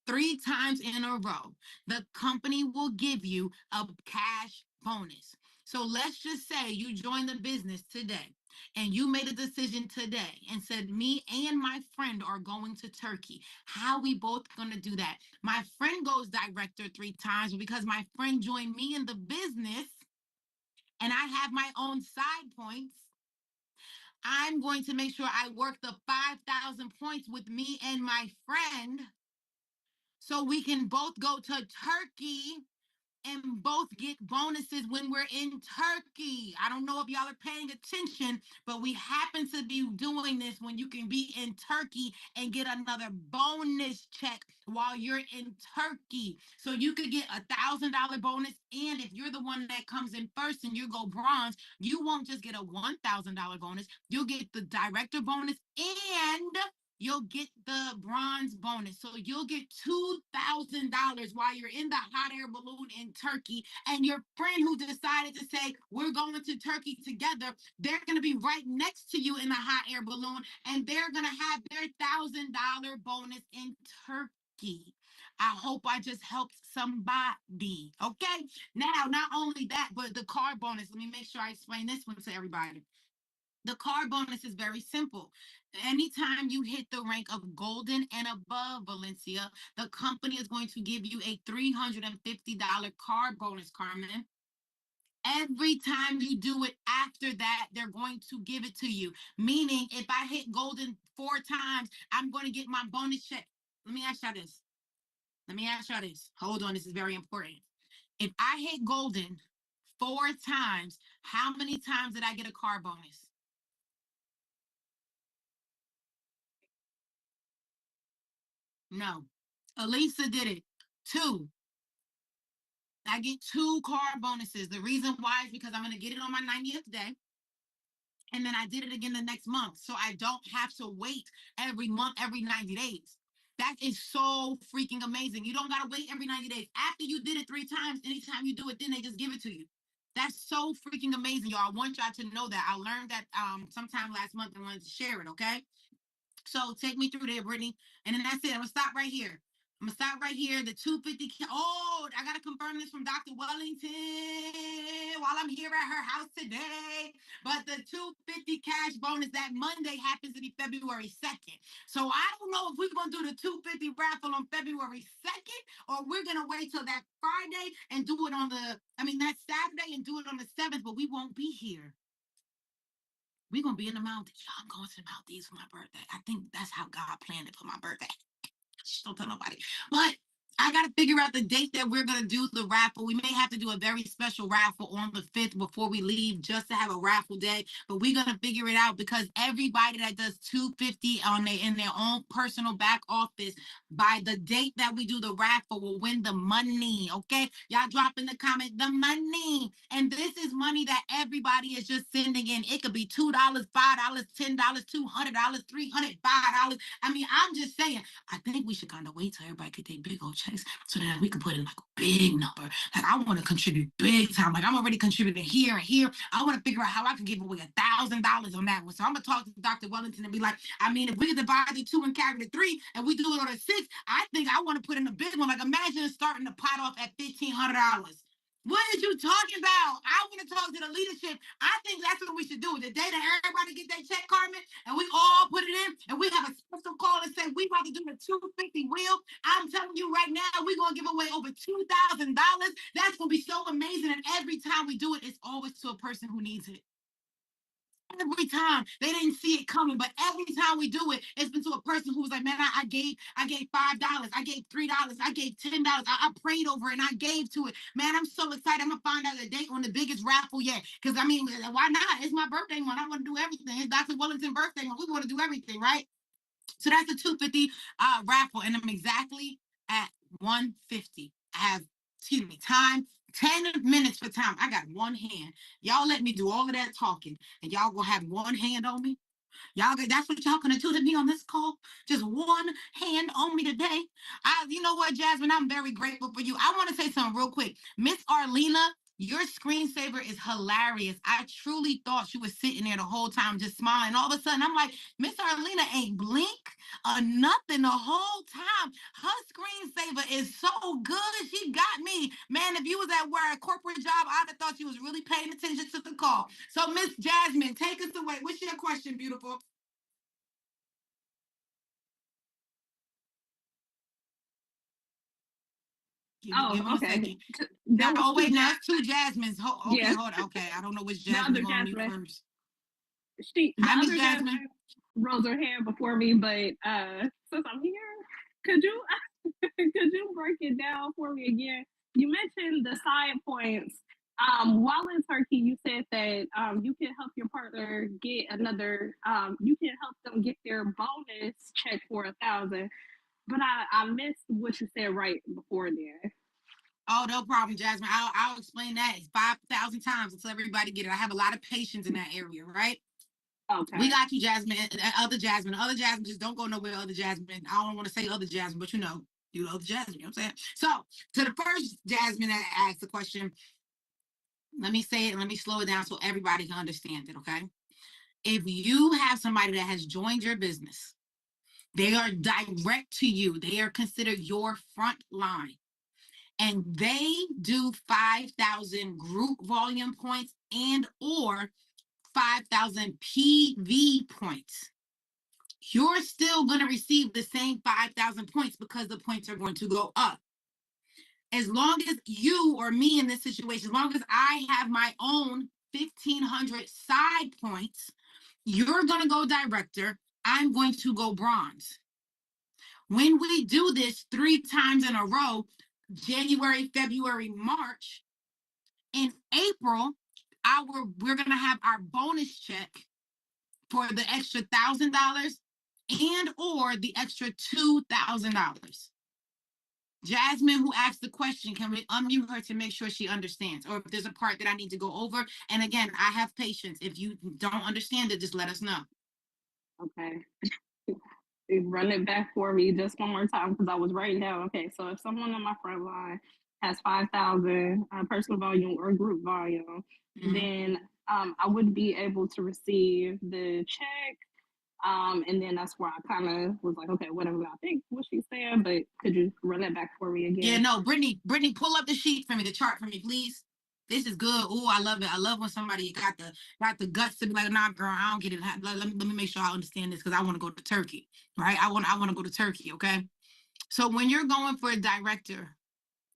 [SPEAKER 1] 3 times in a row, the company will give you a cash bonus. So let's just say you joined the business today and you made a decision today and said, me and my friend are going to Turkey. How we both going to do that? My friend goes director 3 times, but because my friend joined me in the business and I have my own side points, I'm going to make sure I work the 5,000 points with me and my friend so we can both go to Turkey and both get bonuses when we're in Turkey. I don't know if y'all are paying attention, but we happen to be doing this when you can be in Turkey and get another bonus check while you're in Turkey. So you could get $1,000 bonus. And if you're the one that comes in first and you go bronze, you won't just get a $1,000 bonus. You'll get the director bonus and you'll get the bronze bonus. So you'll get $2,000 while you're in the hot air balloon in Turkey. And your friend who decided to say, we're going to Turkey together, they're going to be right next to you in the hot air balloon. And they're going to have their $1,000 bonus in Turkey. lucky. I hope I just helped somebody. Okay. Now, not only that, but the car bonus. Let me make sure I explain this one to everybody. The car bonus is very simple. Anytime you hit the rank of golden and above, Valencia, the company is going to give you a $350 car bonus, Carmen. Every time you do it after that, they're going to give it to you. Meaning, if I hit golden 4 times, I'm going to get my bonus check. Let me ask y'all this. Let me ask y'all this. Hold on, this is very important. If I hit golden 4 times, how many times did I get a car bonus? No. Elisa did it. 2. I get 2 car bonuses. The reason why is because I'm going to get it on my 90th day. And then I did it again the next month. So I don't have to wait every month, every 90 days. That is so freaking amazing. You don't got to wait every 90 days. After you did it 3 times, anytime you do it, then they just give it to you. That's so freaking amazing, y'all. I want y'all to know that. I learned that sometime last month and wanted to share it, okay? So take me through there, Brittany. And then that's it. I'm gonna stop right here. I'm gonna stop right here. The 250. Oh, I gotta confirm this from Dr. Wellington while I'm here at her house today. But the 250 cash bonus that Monday happens to be February 2nd. So I don't know if we're gonna do the 250 raffle on February 2nd or we're gonna wait till that Friday and do it on that Saturday and do it on the 7th, but we won't be here. We're gonna be in the mountains. Y'all, I'm going to the Maldives for my birthday. I think that's how God planned it for my birthday. Shh, don't tell nobody. But I gotta figure out the date that we're gonna do the raffle. We may have to do a very special raffle on the 5th before we leave, just to have a raffle day. But we're gonna figure it out because everybody that does 250 in their own personal back office by the date that we do the raffle will win the money. Okay, y'all drop in the comment the money, and this is money that everybody is just sending in. It could be $2, $5, $10, $200, $305. I mean, I'm just saying. I think we should kind of wait till everybody get their big old checks so that we can put in like a big number. Like I want to contribute big time. Like I'm already contributing here and here. I want to figure out how I can give away $1,000 on that one. So I'm gonna talk to Dr. Wellington and be like, I mean, if we divide the 2 and carry the 3 and we do it on a 6, I think I want to put in a big one. Like imagine starting the pot off at $1,500. What are you talking about? I want to talk to the leadership. I think that's what we should do. The day that everybody get their check, Carmen, and we all put it in, and we have a special call and say we about to do the 250 wheel. I'm telling you right now, we're gonna give away over $2,000. That's gonna be so amazing. And every time we do it, it's always to a person who needs it. Every time they didn't see it coming, but every time we do it, it's been to a person who was like, "Man, I gave $5, I gave $3, I gave $10. I prayed over it and I gave to it. Man, I'm so excited. I'm gonna find out the date on the biggest raffle yet. Because I mean, why not? It's my birthday month. I want to do everything. It's Dr. Wellington birthday month. We want to do everything, right? So that's the 250 raffle, and I'm exactly at 150. I have, excuse me, time 10 minutes for time. I got one hand. Y'all let me do all of that talking, and y'all gonna have one hand on me. Y'all, that's what y'all gonna do to me on this call? Just one hand on me today? You know what, Jasmine? I'm very grateful for you. I want to say something real quick. Miss Arlena, your screensaver is hilarious. I truly thought she was sitting there the whole time just smiling. All of a sudden, I'm like, Miss Arlena ain't blink or nothing the whole time. Her screensaver is so good. She got me. Man, if you was at work, a corporate job, I'd have thought you was really paying attention to the call. So, Miss Jasmine, take us away. What's your question, beautiful? Give him
[SPEAKER 2] Oh,
[SPEAKER 1] a
[SPEAKER 2] okay.
[SPEAKER 1] second.
[SPEAKER 2] There
[SPEAKER 1] Now,
[SPEAKER 2] was
[SPEAKER 1] oh
[SPEAKER 2] two
[SPEAKER 1] wait, now
[SPEAKER 2] Jasmine.
[SPEAKER 1] it's 2 Jasmines. Okay,
[SPEAKER 2] Yes,
[SPEAKER 1] hold on. Okay, I don't know which
[SPEAKER 2] the
[SPEAKER 1] Jasmine
[SPEAKER 2] other
[SPEAKER 1] we're gonna mute
[SPEAKER 2] Jasmine.
[SPEAKER 1] first.
[SPEAKER 2] The
[SPEAKER 1] Hi, Miss
[SPEAKER 2] other
[SPEAKER 1] Jasmine.
[SPEAKER 2] Jasmine rose her hand before me, but since I'm here, could you could you break it down for me again? You mentioned the side points. While in Turkey, you said that you can help your partner get another. You can help them get their bonus check for 1,000. But I missed what you said right before there.
[SPEAKER 1] Oh, no problem, Jasmine. I'll explain that 5,000 times until everybody get it. I have a lot of patience in that area, right? We
[SPEAKER 2] Okay.
[SPEAKER 1] got you, Jasmine. Other Jasmine, just don't go nowhere. Other Jasmine. I don't want to say other Jasmine, but you know the Jasmine. You know what I'm saying? So, to the first Jasmine that asked the question, let me say it and let me slow it down so everybody can understand it. Okay? If you have somebody that has joined your business They are direct to you. They are considered your front line. And they do 5,000 group volume points and or 5,000 PV points. You're still going to receive the same 5,000 points because the points are going to go up. As long as you or me in this situation, as long as I have my own 1,500 side points, you're going to go director. I'm going to go bronze. When we do this 3 times in a row, January, February, March, in April, we're going to have our bonus check for the extra $1,000 and or the extra $2,000. Jasmine, who asked the question, can we unmute her to make sure she understands? Or if there's a part that I need to go over? And again, I have patience. If you don't understand it, just let us know.
[SPEAKER 2] Okay. Run it back for me just one more time because I was writing down. Okay, so if someone on my front line has 5,000 personal volume or group volume, then I would be able to receive the check. And then that's where I kind of was like, okay, whatever I think what she's saying, but could you run that back for me again?
[SPEAKER 1] Yeah, no, Brittany, pull up the sheet for me, the chart for me, please. This is good. Oh, I love it. I love when somebody got the guts to be like, nah, girl, I don't get it. Let me make sure I understand this because I want to go to Turkey, right? I want to go to Turkey, okay? So when you're going for a director,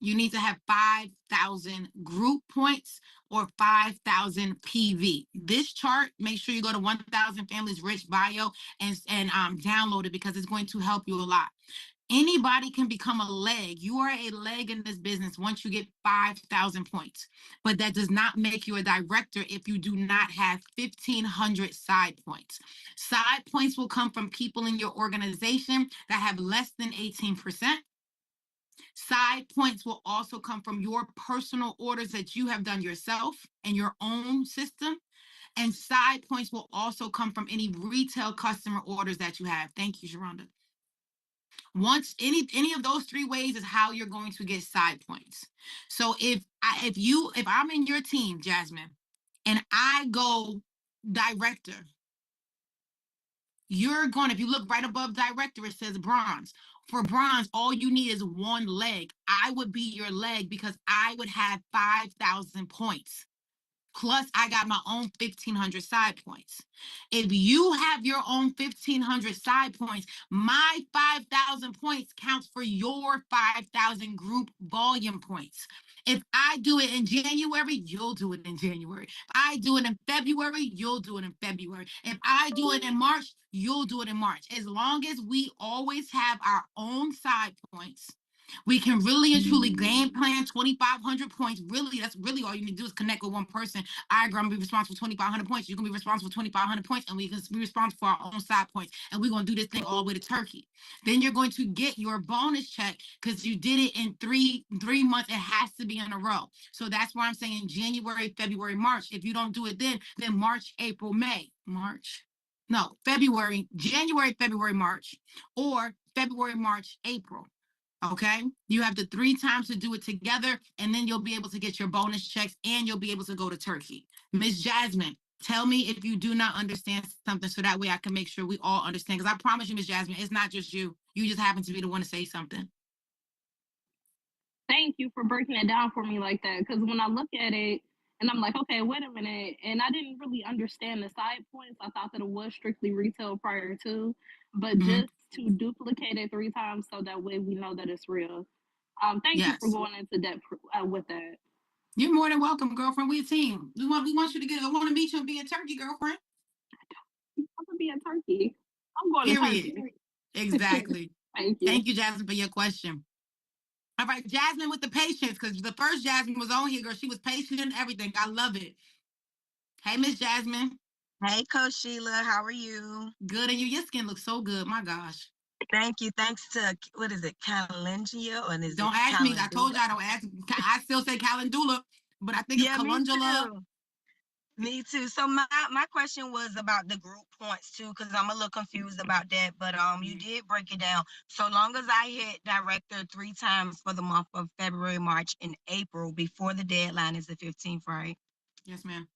[SPEAKER 1] you need to have 5,000 group points or 5,000 PV. This chart, make sure you go to 1,000 Families Rich bio and download it because it's going to help you a lot. Anybody can become a leg. You are a leg in this business once you get 5,000 points. But that does not make you a director if you do not have 1,500 side points. Side points will come from people in your organization that have less than 18%. Side points will also come from your personal orders that you have done yourself and your own system. And side points will also come from any retail customer orders that you have. Thank you, Sharonda. Once any of those 3 ways is how you're going to get side points. So if I'm in your team, Jasmine, and I go director, you're going, if you look right above director, it says bronze. For bronze, all you need is 1 leg. I would be your leg because I would have 5,000 points. Plus, I got my own 1,500 side points. If you have your own 1,500 side points, my 5,000 points counts for your 5,000 group volume points. If I do it in January, you'll do it in January. If I do it in February, you'll do it in February. If I do it in March, you'll do it in March. As long as we always have our own side points, we can really and truly game plan 2,500 points. Really, that's really all you need to do is connect with one person. I'm going to be responsible for 2,500 points. You're going to be responsible for 2,500 points, and we can be responsible for our own side points. And we're going to do this thing all the way to Turkey. Then you're going to get your bonus check because you did it in three months. It has to be in a row. So that's why I'm saying January, February, March. If you don't do it then March, April, May. February, January, February, March, or February, March, April. Okay, you have the 3 times to do it together, and then you'll be able to get your bonus checks and you'll be able to go to Turkey. Miss Jasmine, tell me if you do not understand something so that way I can make sure we all understand. Because I promise you, Miss Jasmine, it's not just you. You just happen to be the one to say something.
[SPEAKER 2] Thank you for breaking it down for me like that. Because when I look at it, and I'm like, okay, wait a minute. And I didn't really understand the side points. I thought that it was strictly retail prior to, but just to duplicate it 3 times so that way we know that it's real. Thank you for
[SPEAKER 1] Yes.
[SPEAKER 2] going into depth with that.
[SPEAKER 1] You're more than welcome, girlfriend. We're a team. We want you to get. I want to meet you and be in Turkey, girlfriend.
[SPEAKER 2] I'm gonna be in Turkey. I'm going to
[SPEAKER 1] Period.
[SPEAKER 2] Turkey.
[SPEAKER 1] Exactly.
[SPEAKER 2] Thank you.
[SPEAKER 1] Thank you, Jasmine, for your question. All right, Jasmine with the patience, because the first Jasmine was on here, girl. She was patient and everything. I love it. Hey, Miss Jasmine.
[SPEAKER 3] Hey, Coach Sheila, how are you?
[SPEAKER 1] Good, and you. Your skin looks so good. My gosh.
[SPEAKER 3] Thank you. Thanks to, what is it, Calendula, or is
[SPEAKER 1] Don't
[SPEAKER 3] it
[SPEAKER 1] ask me. I told
[SPEAKER 3] Calendula?
[SPEAKER 1] you I don't ask. I still say calendula, but I think it's
[SPEAKER 3] Yeah, me
[SPEAKER 1] calendula.
[SPEAKER 3] too. Me too. So my question was about the group points too, because I'm a little confused about that. But you did break it down. So long as I hit director 3 times for the month of February, March, and April before the deadline is the 15th, right?
[SPEAKER 1] Yes, ma'am.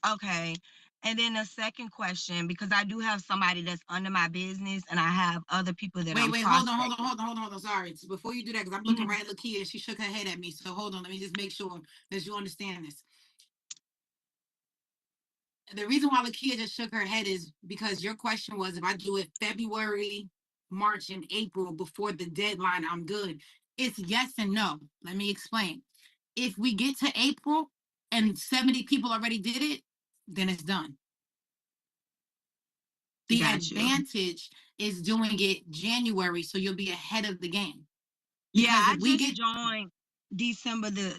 [SPEAKER 3] Okay. And then the second question, because I do have somebody that's under my business and I have other people that
[SPEAKER 1] Wait,
[SPEAKER 3] I'm
[SPEAKER 1] wait, hold on, hold on,
[SPEAKER 3] prospecting.
[SPEAKER 1] hold on, hold on, hold on. Sorry. So before you do that, because I'm looking
[SPEAKER 3] Mhm.
[SPEAKER 1] right at Lakia, she shook her head at me. So hold on, let me just make sure that you understand this. The reason why Lakia just shook her head is because your question was if I do it February, March, and April before the deadline, I'm good. It's yes and no. Let me explain. If we get to April and 70 people already did it, then it's done. The
[SPEAKER 3] Got you.
[SPEAKER 1] advantage is doing it January, so you'll be ahead of the game.
[SPEAKER 3] Yeah,
[SPEAKER 1] Because
[SPEAKER 3] I
[SPEAKER 1] if we
[SPEAKER 3] just
[SPEAKER 1] get
[SPEAKER 3] joined December the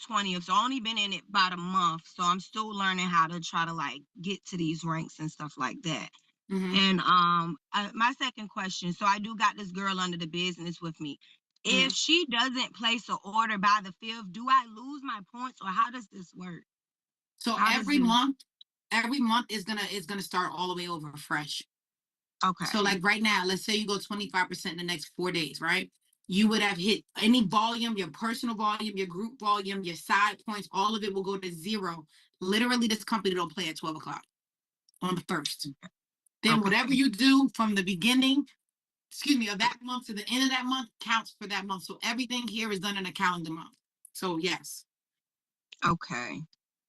[SPEAKER 3] 20th. So I only been in it about a month. So I'm still learning how to try to like get to these ranks and stuff like that.
[SPEAKER 1] Mhm,
[SPEAKER 3] And my second question, so I do got this girl under the business with me. If
[SPEAKER 1] mhm.
[SPEAKER 3] she doesn't place an order by the 5th, do I lose my points or how does this work?
[SPEAKER 1] So
[SPEAKER 3] How does this
[SPEAKER 1] every month is gonna start all the way over fresh. So
[SPEAKER 3] Okay.
[SPEAKER 1] like right now, let's say you go 25% in the next 4 days, right? You would have hit any volume, your personal volume, your group volume, your side points, all of it will go to zero. Literally, this company don't play at 12 o'clock on the first. Then whatever
[SPEAKER 3] Okay.
[SPEAKER 1] you do from the beginning, excuse me, of that month to the end of that month counts for that month. So everything here is done in a calendar month. So yes.
[SPEAKER 3] Okay.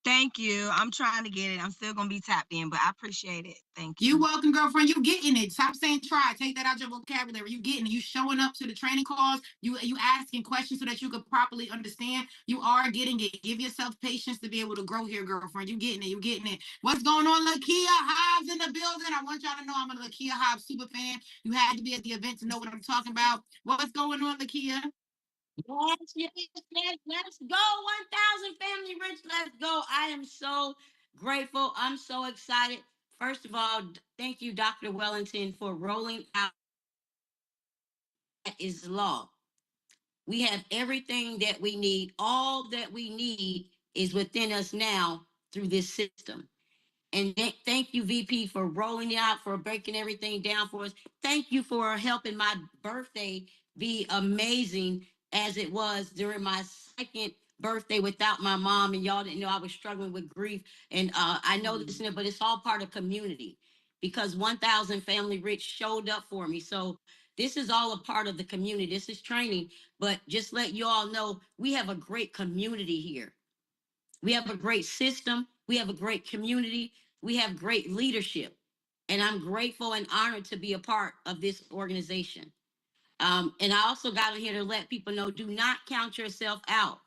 [SPEAKER 3] Thank you. I'm trying to get it. I'm still gonna be tapped in, but I appreciate it. Thank
[SPEAKER 1] You
[SPEAKER 3] you.
[SPEAKER 1] welcome, girlfriend. You getting it. Stop saying try. Take that out your vocabulary. You getting it. You showing up to the training calls. You asking questions so that you could properly understand. You are getting it. Give yourself patience to be able to grow here, girlfriend. You getting it. You getting it. What's going on, Lakia Hobbs in the building? I want y'all to know I'm a Lakia Hobbs super fan. You had to be at the event to know what I'm talking about. What's going on, Lakia?
[SPEAKER 4] Yes, yes, yes. Let's go. 1,000 Family Rich. Let's go. I am so grateful. I'm so excited. First of all, thank you, Dr. Wellington, for rolling out that is law. We have everything that we need. All that we need is within us now through this system. And thank you, VP, for rolling it out, for breaking everything down for us. Thank you for helping my birthday be amazing as it was during my second birthday without my mom. And y'all didn't know I was struggling with grief. And I know this, but it's all part of community because 1,000 Family Rich showed up for me. So this is all a part of the community. This is training. But just let you all know, we have a great community here. We have a great system. We have a great community. We have great leadership. And I'm grateful and honored to be a part of this organization. And I also got in here to let people know, do not count yourself out.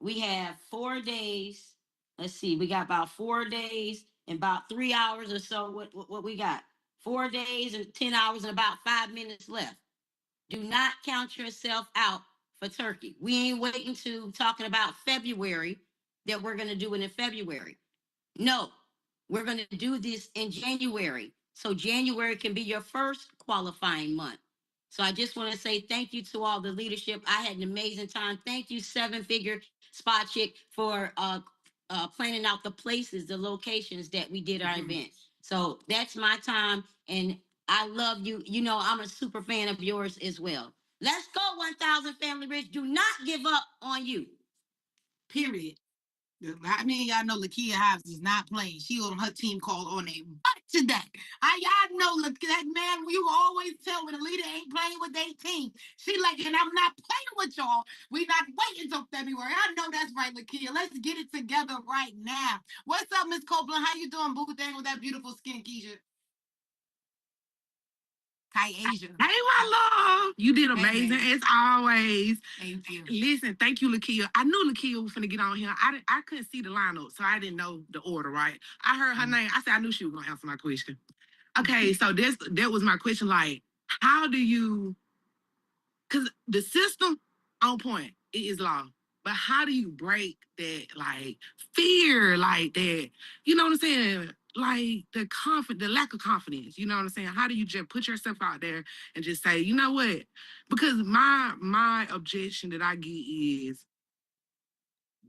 [SPEAKER 4] We have 4 days. Let's see, we got about 4 days and about 3 hours or so. What we got? 4 days and 10 hours and about 5 minutes left. Do not count yourself out for turkey. We ain't waiting to talking about February that we're going to do it in February. No, we're going to do this in January. So January can be your first qualifying month. So I just want to say thank you to all the leadership. I had an amazing time. Thank you, Seven Figure Spot Chick, for planning out the places, the locations that we did our event. So that's my time. And I love you. You know, I'm a super fan of yours as well. Let's go, 1,000 Family Rich. Do not give up on you.
[SPEAKER 1] Period. I mean, y'all know Lakia Hobbs is not playing. She on her team called on a butt today. Y'all know that man. You always tell when a leader ain't playing with their team. She like, and I'm not playing with y'all. We not waiting until February. I know that's right, Lakia. Let's get it together right now. What's up, Miss Copeland? How you doing, boo thing with that beautiful skin, Keisha? Kai Asia.
[SPEAKER 5] Hey, my love. You did
[SPEAKER 1] Hey,
[SPEAKER 5] amazing
[SPEAKER 1] baby.
[SPEAKER 5] as always.
[SPEAKER 1] Thank you.
[SPEAKER 5] Listen, thank you, Lakia. I knew Lakia was finna get on here. I couldn't see the lineup, so I didn't know the order, right? I heard her name. I said, I knew she was gonna answer my question. Okay, so that was my question. Like, how do you, because the system on point, it is law. But how do you break that like fear, like that, you know what I'm saying? Like the lack of confidence, you know what I'm saying? How do you just put yourself out there and just say, you know what? Because my objection that I get is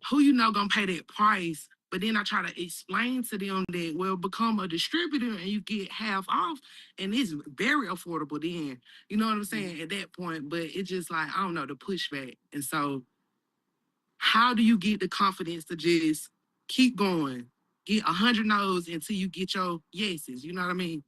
[SPEAKER 5] who you know gonna pay that price. But then I try to explain to them that well, become a distributor and you get half off, and it's very affordable. Then you know what I'm saying at that point. But it's just like I don't know the pushback, and so how do you get the confidence to just keep going? get 100 no's until you get your yeses. You know what I mean?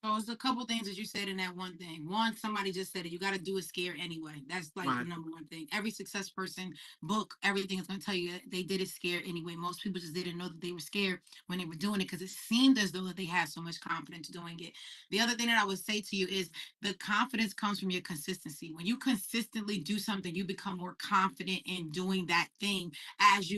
[SPEAKER 1] So it's a couple things that you said in that one thing. One, somebody just said it. You got to do it scared anyway. That's like the
[SPEAKER 5] Right.
[SPEAKER 1] number one thing. Every success person book, everything is going to tell you that they did it scared anyway. Most people just didn't know that they were scared when they were doing it because it seemed as though that they had so much confidence doing it. The other thing that I would say to you is the confidence comes from your consistency. When you consistently do something, you become more confident in doing that thing as you